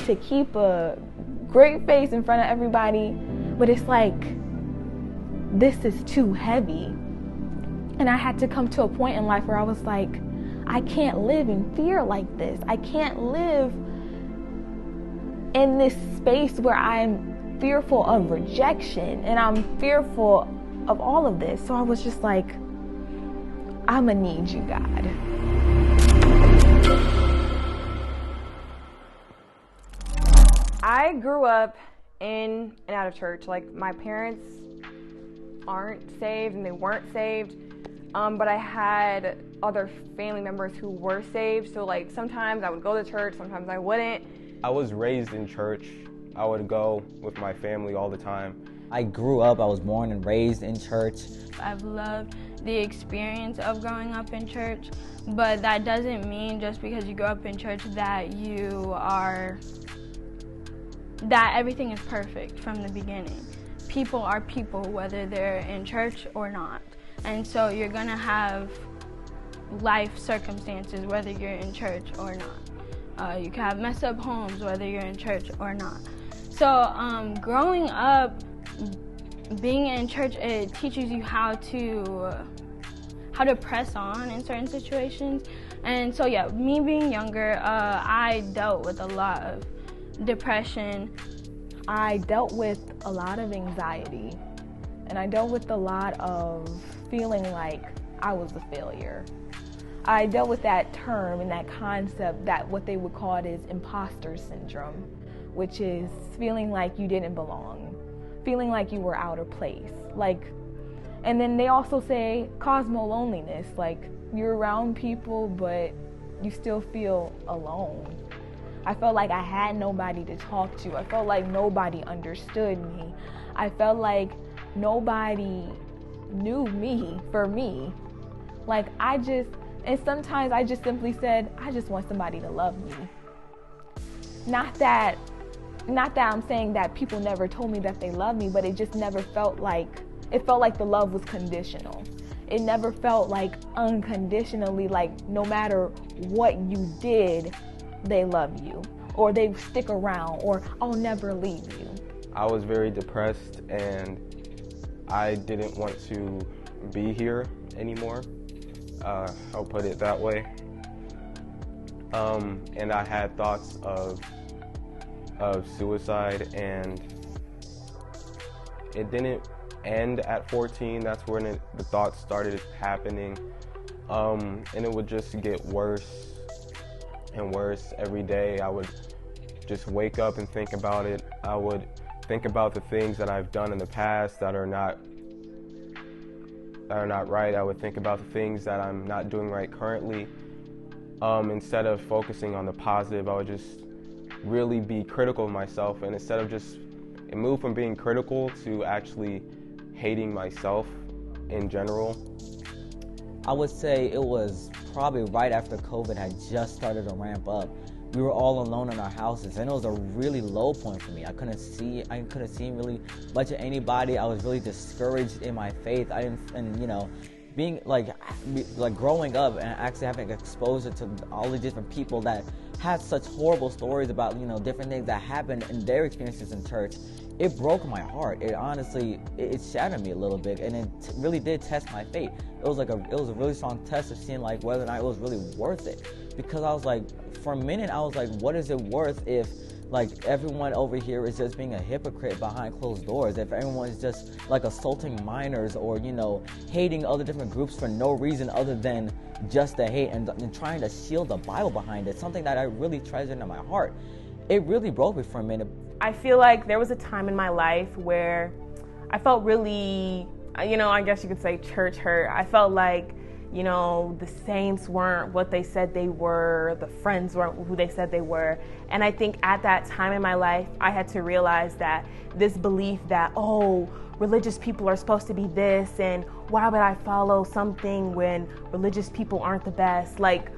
to keep a great face in front of everybody, but it's like, this is too heavy. And I had to come to a point in life where I was like, I can't live in fear like this. I can't live in this space where I'm fearful of rejection and I'm fearful of all of this. So I was just like, I'ma need you, God. I grew up in and out of church. Like, my parents aren't saved and they weren't saved, but I had other family members who were saved. So like, sometimes I would go to church, sometimes I wouldn't. I was raised in church. I would go with my family all the time. I grew up, I was born and raised in church. I've loved the experience of growing up in church, but that doesn't mean just because you grew up in church that everything is perfect from the beginning. People are people, whether they're in church or not. And so you're gonna have life circumstances, whether you're in church or not. You can have messed up homes, whether you're in church or not. So growing up, being in church, it teaches you how to press on in certain situations. And so yeah, me being younger, I dealt with a lot of depression. I dealt with a lot of anxiety, and I dealt with a lot of feeling like I was a failure. I dealt with that term and that concept, that what they would call it is imposter syndrome, which is feeling like you didn't belong, feeling like you were out of place. And then they also say cosmo loneliness, like you're around people, but you still feel alone. I felt like I had nobody to talk to. I felt like nobody understood me. I felt like nobody knew me for me. And sometimes I just simply said, I just want somebody to love me. Not that I'm saying that people never told me that they loved me, but it just never felt like the love was conditional. It never felt like unconditionally, like no matter what you did, they love you, or they stick around, or I'll never leave you. I was very depressed and I didn't want to be here anymore. I'll put it that way. And I had thoughts of suicide, and it didn't end at 14. That's when the thoughts started happening, and it would just get worse and worse every day. I would just wake up and think about it. I would think about the things that I've done in the past that are not right. I would think about the things that I'm not doing right currently. Instead of focusing on the positive, I would just really be critical of myself, and it moved from being critical to actually hating myself in general. I would say it was probably right after COVID had just started to ramp up. We were all alone in our houses, and it was a really low point for me. I couldn't see really much of anybody. I was really discouraged in my faith. Being growing up and actually having exposure to all the different people that had such horrible stories about, different things that happened in their experiences in church, it broke my heart. It honestly, it shattered me a little bit, and it really did test my faith. It was a really strong test of seeing like whether or not it was really worth it. Because I was like, for a minute, I was like, what is it worth if like everyone over here is just being a hypocrite behind closed doors? If everyone is just like assaulting minors or, hating other different groups for no reason other than just to hate and trying to shield the Bible behind it, something that I really treasured in my heart. It really broke me for a minute. I feel like there was a time in my life where I felt really, I guess you could say church hurt. I felt like, the saints weren't what they said they were, the friends weren't who they said they were. And I think at that time in my life, I had to realize that this belief that, religious people are supposed to be this, and why would I follow something when religious people aren't the best? Like,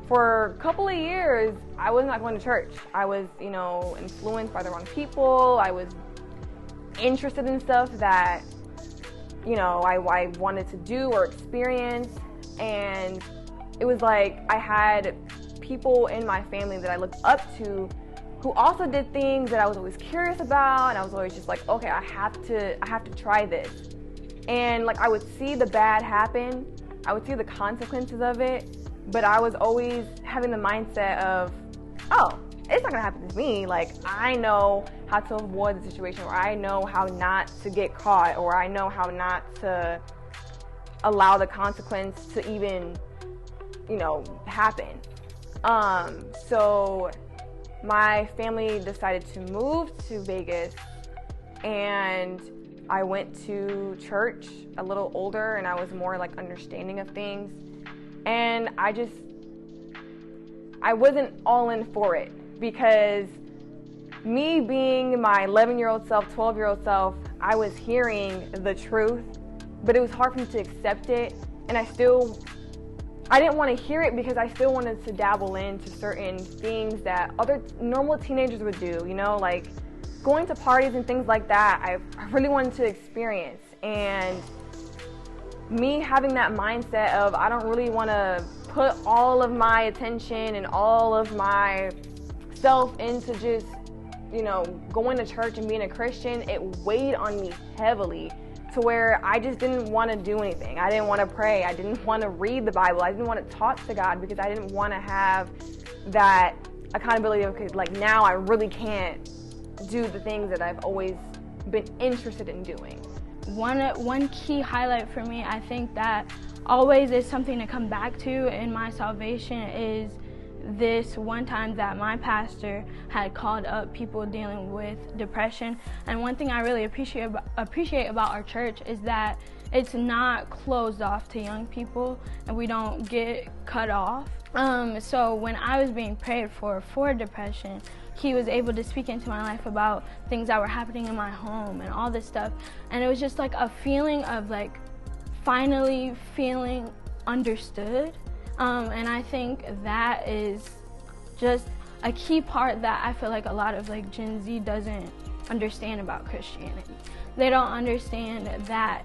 for a couple of years, I was not going to church. I was, influenced by the wrong people. I was interested in stuff that, I wanted to do or experience. And it was like I had people in my family that I looked up to who also did things that I was always curious about, and I was always just like, okay, I have to try this. And like I would see the bad happen, I would see the consequences of it, but I was always having the mindset of, oh, it's not gonna happen to me. Like, I know how to avoid the situation, or I know how not to get caught, or I know how not to allow the consequence to even, happen. So my family decided to move to Vegas, and I went to church a little older, and I was more like understanding of things. And I wasn't all in for it, because me being my 11-year-old self, 12-year-old self, I was hearing the truth, but it was hard for me to accept it. And I didn't want to hear it, because I still wanted to dabble into certain things that other normal teenagers would do, like going to parties and things like that. I really wanted to experience. And me having that mindset of, I don't really want to put all of my attention and all of my self into just, going to church and being a Christian, it weighed on me heavily, to where I just didn't want to do anything. I didn't want to pray. I didn't want to read the Bible. I didn't want to talk to God, because I didn't want to have that accountability of, like, now I really can't do the things that I've always been interested in doing. One key highlight for me, I think that always is something to come back to in my salvation, is this one time that my pastor had called up people dealing with depression. And one thing I really appreciate about our church is that it's not closed off to young people, and we don't get cut off. So when I was being prayed for depression, he was able to speak into my life about things that were happening in my home and all this stuff. And it was just like a feeling of like finally feeling understood. And I think that is just a key part that I feel like a lot of like Gen Z doesn't understand about Christianity. They don't understand that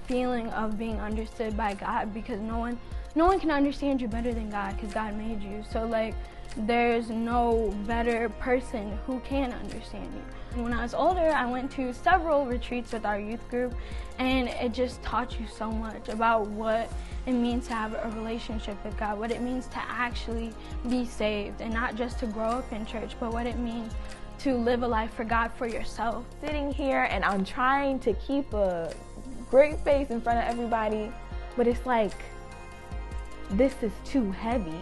feeling of being understood by God, because no one can understand you better than God, because God made you. So like there's no better person who can understand you. When I was older, I went to several retreats with our youth group, and it just taught you so much about what it means to have a relationship with God, what it means to actually be saved, and not just to grow up in church, but what it means to live a life for God for yourself. Sitting here and I'm trying to keep a great face in front of everybody, but it's like, this is too heavy.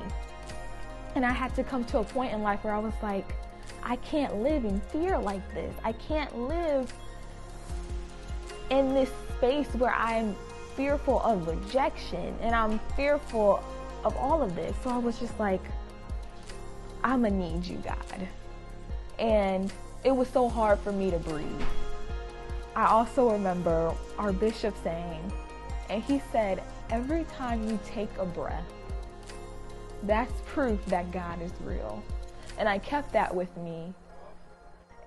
And I had to come to a point in life where I was like, I can't live in fear like this. I can't live in this space where I'm fearful of rejection, and I'm fearful of all of this. So I was just like, I'ma need you, God. And it was so hard for me to breathe. I also remember our bishop saying, and he said, every time you take a breath, that's proof that God is real. And I kept that with me.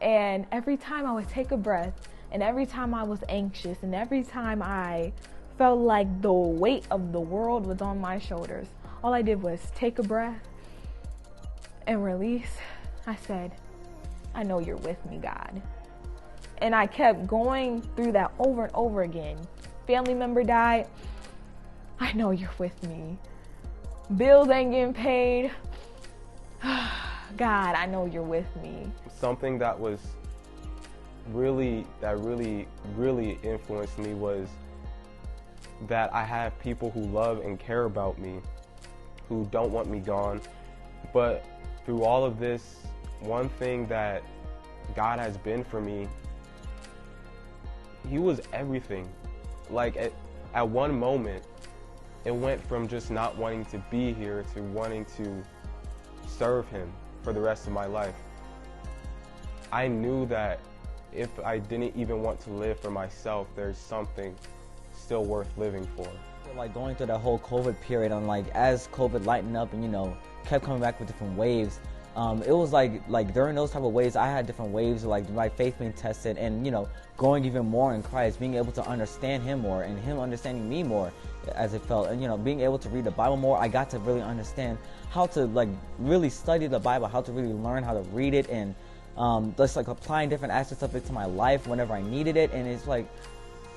And every time I would take a breath, and every time I was anxious, and every time I felt like the weight of the world was on my shoulders, all I did was take a breath and release. I said, I know you're with me, God. And I kept going through that over and over again. Family member died, I know you're with me. Bills ain't getting paid, God, I know you're with me. Something that was really influenced me was that I have people who love and care about me, who don't want me gone. But through all of this, one thing that God has been for me, He was everything. Like at one moment, it went from just not wanting to be here to wanting to serve Him for the rest of my life. I knew that if I didn't even want to live for myself, there's something still worth living for. Like going through that whole COVID period, and like as COVID lightened up and kept coming back with different waves, It was like during those type of waves, I had different waves of like my faith being tested, and growing even more in Christ, being able to understand Him more, and Him understanding me more, as it felt, and being able to read the Bible more. I got to really understand how to like really study the Bible, how to really learn how to read it, and just like applying different aspects of it to my life whenever I needed it. And it's like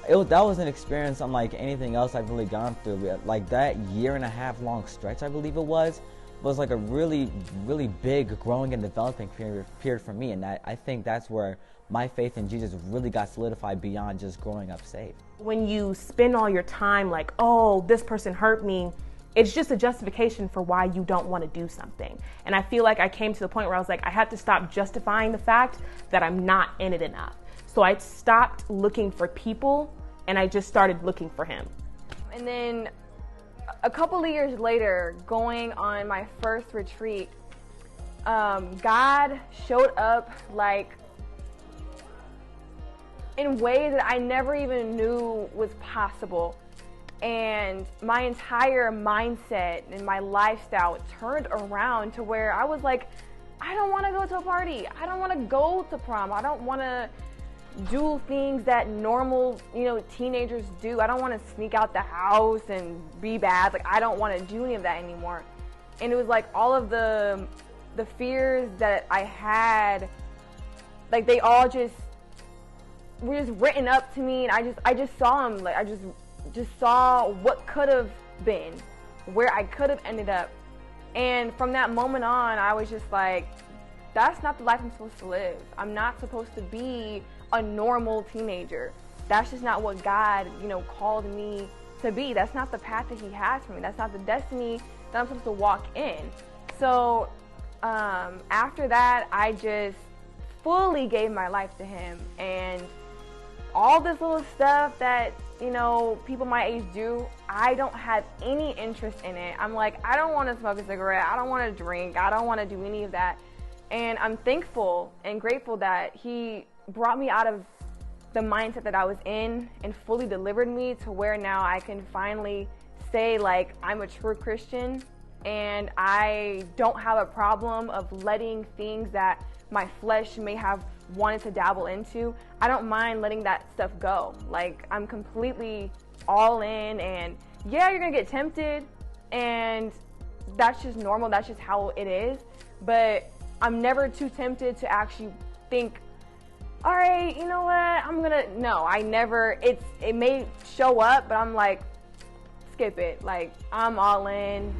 that was an experience unlike anything else I've really gone through. Like that 1.5 year long stretch, I believe it was like a really, really big growing and developing period for me. And I think that's where my faith in Jesus really got solidified beyond just growing up saved. When you spend all your time like, oh, this person hurt me, it's just a justification for why you don't want to do something. And I feel like I came to the point where I was like, I had to stop justifying the fact that I'm not in it enough. So I stopped looking for people and I just started looking for Him. And then a couple of years later, going on my first retreat, God showed up like in ways that I never even knew was possible. And my entire mindset and my lifestyle turned around to where I was like, I don't want to go to a party. I don't want to go to prom. I don't want to do things that normal, teenagers do. I don't want to sneak out the house and be bad. Like, I don't want to do any of that anymore. And it was like all of the fears that I had, like they all just were just written up to me, and I just saw them. Like I just saw what could have been, where I could have ended up. And from that moment on, I was just like, that's not the life I'm supposed to live. I'm not supposed to be a normal teenager. That's just not what God, called me to be. That's not the path that He has for me. That's not the destiny that I'm supposed to walk in. So after that, I just fully gave my life to Him. And all this little stuff that, people my age do, I don't have any interest in it. I'm like, I don't want to smoke a cigarette. I don't want to drink. I don't want to do any of that. And I'm thankful and grateful that He brought me out of the mindset that I was in and fully delivered me to where now I can finally say, like, I'm a true Christian, and I don't have a problem of letting things that my flesh may have wanted to dabble into. I don't mind letting that stuff go. Like, I'm completely all in, and yeah, you're gonna get tempted, and that's just normal. That's just how it is. But I'm never too tempted to actually think, all right, you know what, no, I never, it may show up, but I'm like, skip it. Like, I'm all in.